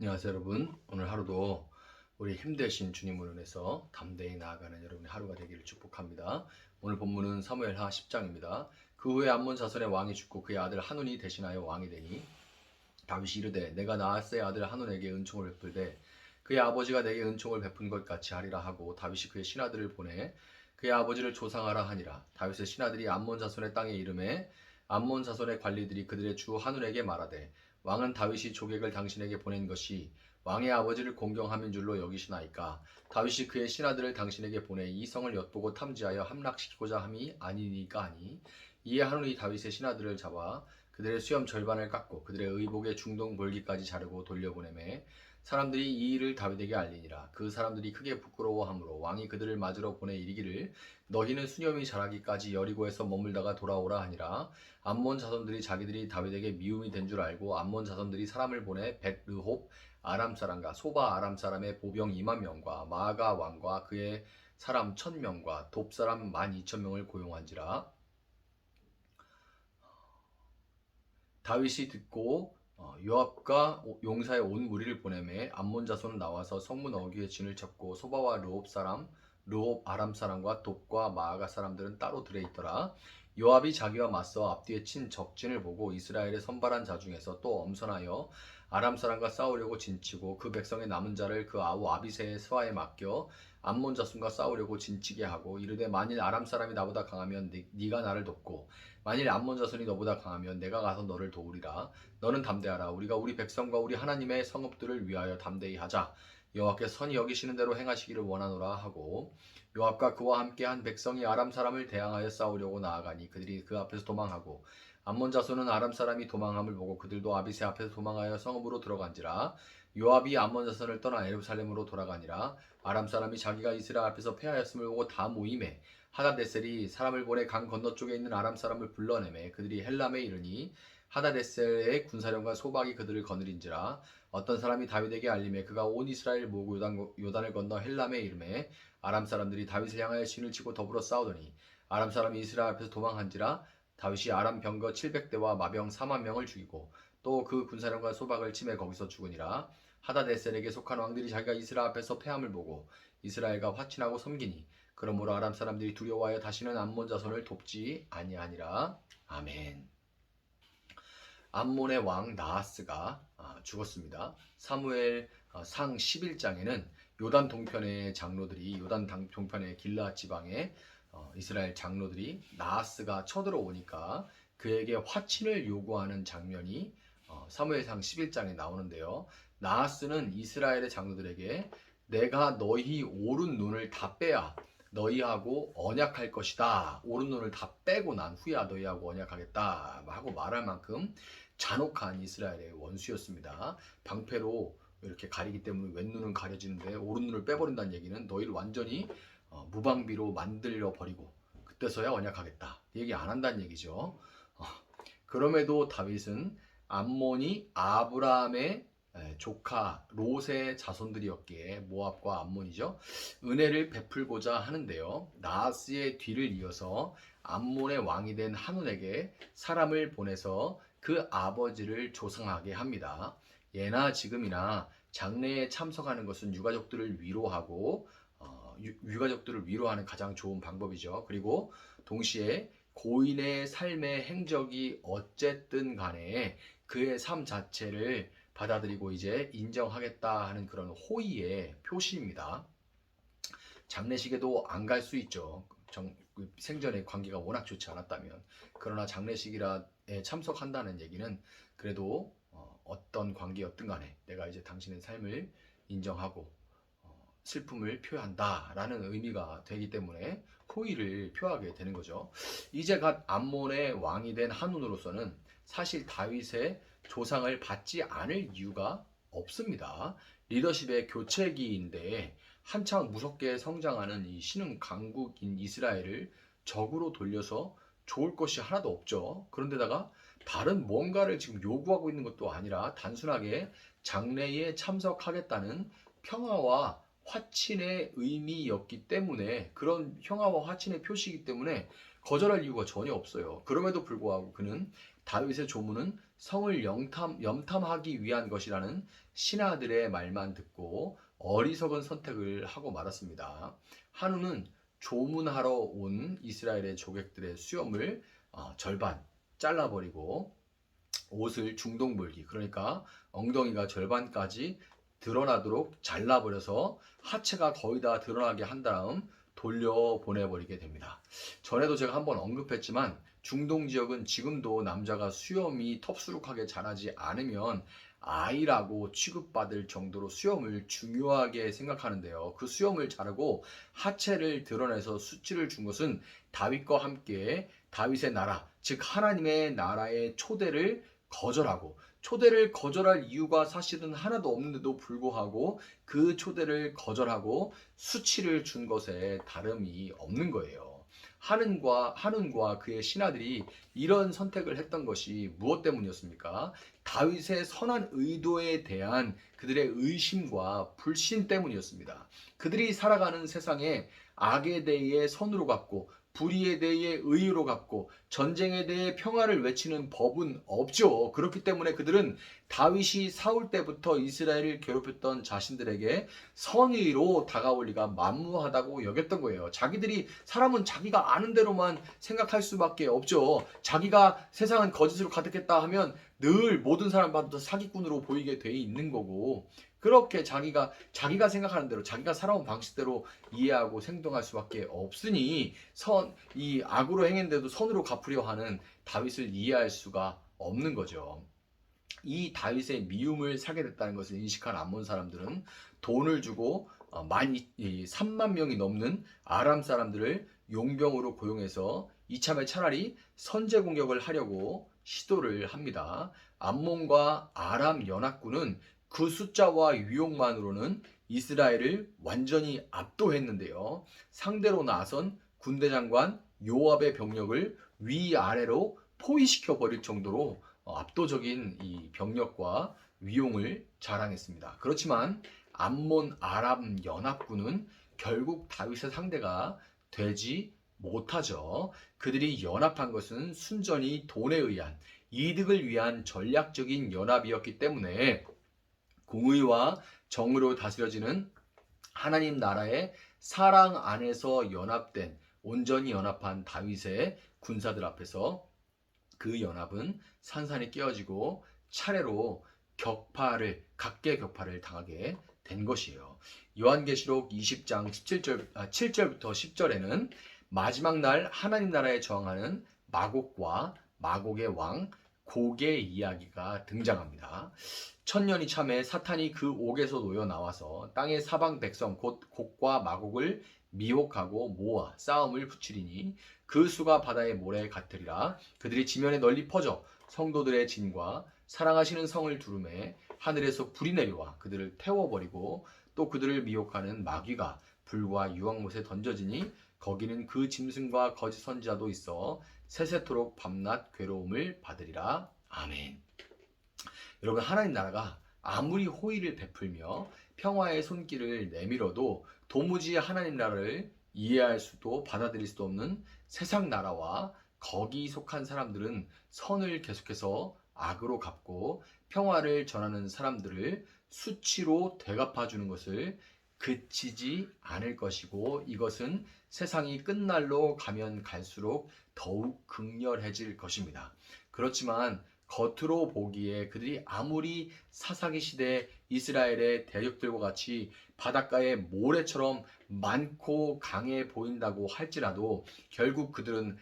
안녕하세요 여러분. 오늘 하루도 우리 힘되신 주님을 인해서 담대히 나아가는 여러분의 하루가 되기를 축복합니다. 오늘 본문은 사무엘하 10장입니다. 그 후에 암몬 자손의 왕이 죽고 그의 아들 한운이 대신하여 왕이 되니 다윗이 이르되 내가 나하스의 아들 한운에게 은총을 베풀되 그의 아버지가 내게 은총을 베푼 것 같이 하리라 하고 다윗이 그의 신하들을 보내 그의 아버지를 조상하라 하니라. 다윗의 신하들이 암몬 자손의 땅에 이름에 암몬 자손의 관리들이 그들의 주 한운에게 말하되 왕은 다윗이 조객을 당신에게 보낸 것이 왕의 아버지를 공경함인 줄로 여기시나이까. 다윗이 그의 신하들을 당신에게 보내 이 성을 엿보고 탐지하여 함락시키고자 함이 아니니까 하니. 이에 한운이 다윗의 신하들을 잡아 그들의 수염 절반을 깎고 그들의 의복의 중동 볼기까지 자르고 돌려보내매 사람들이 이 일을 다윗에게 알리니라. 그 사람들이 크게 부끄러워하므로 왕이 그들을 맞으러 보내 이르기를 너희는 수염이 자라기까지 여리고에서 머물다가 돌아오라 하니라. 암몬 자손들이 자기들이 다윗에게 미움이 된 줄 알고 암몬 자손들이 사람을 보내 벳르홉 아람 사람과 소바 아람 사람의 보병 2만 명과 마아가 왕과 그의 사람 1,000명과 돕 사람 12,000명을 고용한지라. 다윗이 듣고 요압과 용사의 온 무리를 보내매 암몬 자손은 나와서 성문 어귀에 진을 쳤고 소바와 르홉 아람 사람과 돕과 마아가 사람들은 따로 들에 있더라. 요압이 자기와 맞서 앞뒤에 친 적진을 보고 이스라엘의 선발한 자 중에서 또 엄선하여 아람 사람과 싸우려고 진치고 그 백성의 남은 자를 그 아우 아비새의 스와에 맡겨 암몬 자손과 싸우려고 진치게 하고 이르되 만일 아람 사람이 나보다 강하면 네가 나를 돕고 만일 암몬 자손이 너보다 강하면 내가 가서 너를 도우리라. 너는 담대하라. 우리가 우리 백성과 우리 하나님의 성읍들을 위하여 담대히 하자. 여호와께서 선히 여기시는 대로 행하시기를 원하노라 하고 요압과 그와 함께 한 백성이 아람 사람을 대항하여 싸우려고 나아가니 그들이 그 앞에서 도망하고 암몬 자손은 아람 사람이 도망함을 보고 그들도 아비새 앞에서 도망하여 성읍으로 들어간지라. 요압이 암몬 자손을 떠나 예루살렘으로 돌아가니라. 아람 사람이 자기가 이스라엘 앞에서 패하였음을 보고 다 모임에 하다데셀이 사람을 보내 강 건너쪽에 있는 아람 사람을 불러내매 그들이 헬람에 이르니 하다데셀의 군사령관 소박이 그들을 거느린지라. 어떤 사람이 다윗에게 알림에 그가 온 이스라엘 모으고 요단을 건너 헬람에 이르매 아람 사람들이 다윗을 향하여 진을 치고 더불어 싸우더니 아람 사람이 이스라엘 앞에서 도망한지라. 다윗이 아람 병거 700대와 마병 4만 명을 죽이고 또 그 군사령관 소박을 치매 거기서 죽으니라. 하다데셀에게 속한 왕들이 자기가 이스라엘 앞에서 패함을 보고 이스라엘과 화친하고 섬기니 그러므로 아람 사람들이 두려워하여 다시는 암몬 자손을 돕지 아니하니라. 아멘. 암몬의 왕 나하스가 죽었습니다. 사무엘 상 11장에는 요단 동편의 장로들이 요단 동편의 길르앗 지방에 이스라엘 장로들이 나하스가 쳐들어오니까 그에게 화친을 요구하는 장면이 사무엘상 11장에 나오는데요. 나하스는 이스라엘의 장로들에게 내가 너희 오른 눈을 다 빼야 너희하고 언약할 것이다. 오른 눈을 다 빼고 난 후야 너희하고 언약하겠다 하고 말할 만큼 잔혹한 이스라엘의 원수였습니다. 방패로 이렇게 가리기 때문에 왼눈은 가려지는데 오른 눈을 빼버린다는 얘기는 너희를 완전히 무방비로 만들려 버리고 그때서야 언약하겠다. 얘기 안 한다는 얘기죠. 그럼에도 다윗은 암몬이 아브라함의 조카 롯의 자손들이었기에 모압과 암몬이죠. 은혜를 베풀고자 하는데요. 나하스의 뒤를 이어서 암몬의 왕이 된 한운에게 사람을 보내서 그 아버지를 조상하게 합니다. 예나 지금이나 장례에 참석하는 것은 유가족들을 위로하고 유가족들을 위로하는 가장 좋은 방법이죠. 그리고 동시에 고인의 삶의 행적이 어쨌든 간에 그의 삶 자체를 받아들이고 이제 인정하겠다 하는 그런 호의의 표시입니다. 장례식에도 안 갈 수 있죠. 생전의 관계가 워낙 좋지 않았다면. 그러나 장례식이라에 참석한다는 얘기는 그래도 어떤 관계였든 간에 내가 이제 당신의 삶을 인정하고 슬픔을 표한다라는 의미가 되기 때문에 호의를 표하게 되는 거죠. 이제 갓 암몬의 왕이 된 한운으로서는 사실 다윗의 조상을 받지 않을 이유가 없습니다. 리더십의 교체기인데 한창 무섭게 성장하는 이 신흥 강국인 이스라엘을 적으로 돌려서 좋을 것이 하나도 없죠. 그런데다가 다른 뭔가를 지금 요구하고 있는 것도 아니라 단순하게 장례에 참석하겠다는 평화와 화친의 의미였기 때문에 그런 평화와 화친의 표시이기 때문에 거절할 이유가 전혀 없어요. 그럼에도 불구하고 그는 다윗의 조문은 성을 염탐하기 위한 것이라는 신하들의 말만 듣고 어리석은 선택을 하고 말았습니다. 한우는 조문하러 온 이스라엘의 조객들의 수염을 절반 잘라버리고 옷을 중동몰기, 그러니까 엉덩이가 절반까지 드러나도록 잘라버려서 하체가 거의 다 드러나게 한 다음 돌려보내버리게 됩니다. 전에도 제가 한번 언급했지만 중동 지역은 지금도 남자가 수염이 텁수룩하게 자라지 않으면 아이라고 취급받을 정도로 수염을 중요하게 생각하는데요. 그 수염을 자르고 하체를 드러내서 수치를 준 것은 다윗과 함께 다윗의 나라, 즉 하나님의 나라의 초대를 거절할 이유가 사실은 하나도 없는데도 불구하고 그 초대를 거절하고 수치를 준 것에 다름이 없는 거예요. 한운과 그의 신하들이 이런 선택을 했던 것이 무엇 때문이었습니까? 다윗의 선한 의도에 대한 그들의 의심과 불신 때문이었습니다. 그들이 살아가는 세상에 악에 대해 선으로 갚고 불의에 대해 의로 갚고 전쟁에 대해 평화를 외치는 법은 없죠. 그렇기 때문에 그들은 다윗이 사울 때부터 이스라엘을 괴롭혔던 자신들에게 선의로 다가올 리가 만무하다고 여겼던 거예요. 사람은 자기가 아는 대로만 생각할 수밖에 없죠. 자기가 세상은 거짓으로 가득했다 하면 늘 모든 사람마다 사기꾼으로 보이게 돼 있는 거고, 그렇게 자기가 생각하는 대로 자기가 살아온 방식대로 이해하고 행동할 수밖에 없으니 이 악으로 행했는데도 선으로 갚으려 하는 다윗을 이해할 수가 없는 거죠. 이 다윗의 미움을 사게 됐다는 것을 인식한 암몬 사람들은 돈을 주고 3만 명이 넘는 아람 사람들을 용병으로 고용해서 이참에 차라리 선제 공격을 하려고 시도를 합니다. 암몬과 아람 연합군은 그 숫자와 유용만으로는 이스라엘을 완전히 압도했는데요. 상대로 나선 군대 장관 요압의 병력을 위아래로 포위시켜 버릴 정도로 압도적인 이 병력과 위용을 자랑했습니다. 그렇지만 암몬 아람 연합군은 결국 다윗의 상대가 되지 못하죠. 그들이 연합한 것은 순전히 돈에 의한 이득을 위한 전략적인 연합이었기 때문에 공의와 정의로 다스려지는 하나님 나라의 사랑 안에서 온전히 연합한 다윗의 군사들 앞에서 그 연합은 산산이 깨어지고 차례로 각계 격파를 당하게 된 것이에요. 요한계시록 20장 7절부터 10절에는 마지막 날 하나님 나라에 저항하는 마곡과 마곡의 왕 곡의 이야기가 등장합니다. 천년이 참에 사탄이 그 옥에서 놓여 나와서 땅의 사방 백성 곧 곡과 마곡을 미혹하고 모아 싸움을 붙이리니 그 수가 바다의 모래 같으리라. 그들이 지면에 널리 퍼져 성도들의 진과 사랑하시는 성을 두루매 하늘에서 불이 내려와 그들을 태워버리고 또 그들을 미혹하는 마귀가 불과 유황못에 던져지니 거기는 그 짐승과 거짓 선지자도 있어 세세토록 밤낮 괴로움을 받으리라. 아멘. 여러분, 하나님 나라가 아무리 호의를 베풀며 평화의 손길을 내밀어도 도무지 하나님 나라를 이해할 수도 받아들일 수도 없는 세상 나라와 거기 속한 사람들은 선을 계속해서 악으로 갚고 평화를 전하는 사람들을 수치로 되갚아주는 것을 그치지 않을 것이고, 이것은 세상이 끝날로 가면 갈수록 더욱 극렬해질 것입니다. 그렇지만 겉으로 보기에 그들이 아무리 사사기 시대 이스라엘의 대적들과 같이 바닷가의 모래처럼 많고 강해 보인다고 할지라도 결국 그들은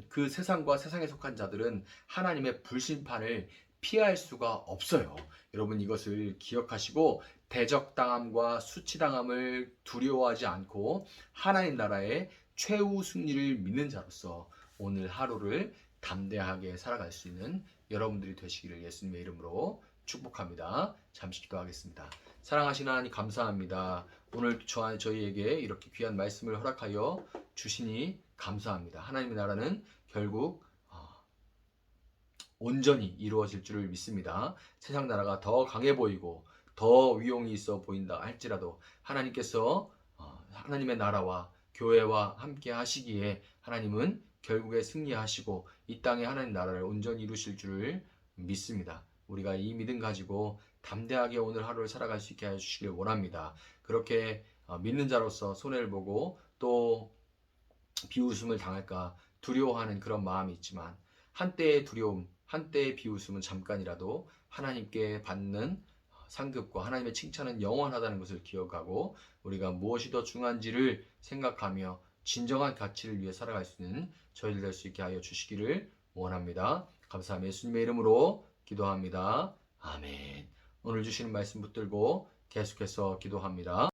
그 세상과 세상에 속한 자들은 하나님의 불심판을 피할 수가 없어요. 여러분, 이것을 기억하시고 대적당함과 수치당함을 두려워하지 않고 하나님 나라의 최후 승리를 믿는 자로서 오늘 하루를 담대하게 살아갈 수 있는 여러분들이 되시기를 예수님의 이름으로 축복합니다. 잠시 기도하겠습니다. 사랑하시는 하나님, 감사합니다. 오늘 저희에게 이렇게 귀한 말씀을 허락하여 주시니 감사합니다. 하나님의 나라는 결국 온전히 이루어질 줄을 믿습니다. 세상 나라가 더 강해 보이고 더 위용이 있어 보인다 할지라도 하나님께서 하나님의 나라와 교회와 함께 하시기에 하나님은 결국에 승리하시고 이 땅에 하나님 나라를 온전히 이루실 줄을 믿습니다. 우리가 이 믿음 가지고 담대하게 오늘 하루를 살아갈 수 있게 해주시길 원합니다. 그렇게 믿는 자로서 손해를 보고 또 비웃음을 당할까 두려워하는 그런 마음이 있지만 한때의 두려움, 한때의 비웃음은 잠깐이라도 하나님께 받는 상급과 하나님의 칭찬은 영원하다는 것을 기억하고 우리가 무엇이 더 중요한지를 생각하며 진정한 가치를 위해 살아갈 수 있는 저희들 될 수 있게 하여 주시기를 원합니다. 감사하며 예수님의 이름으로 기도합니다. 아멘. 오늘 주시는 말씀 붙들고 계속해서 기도합니다.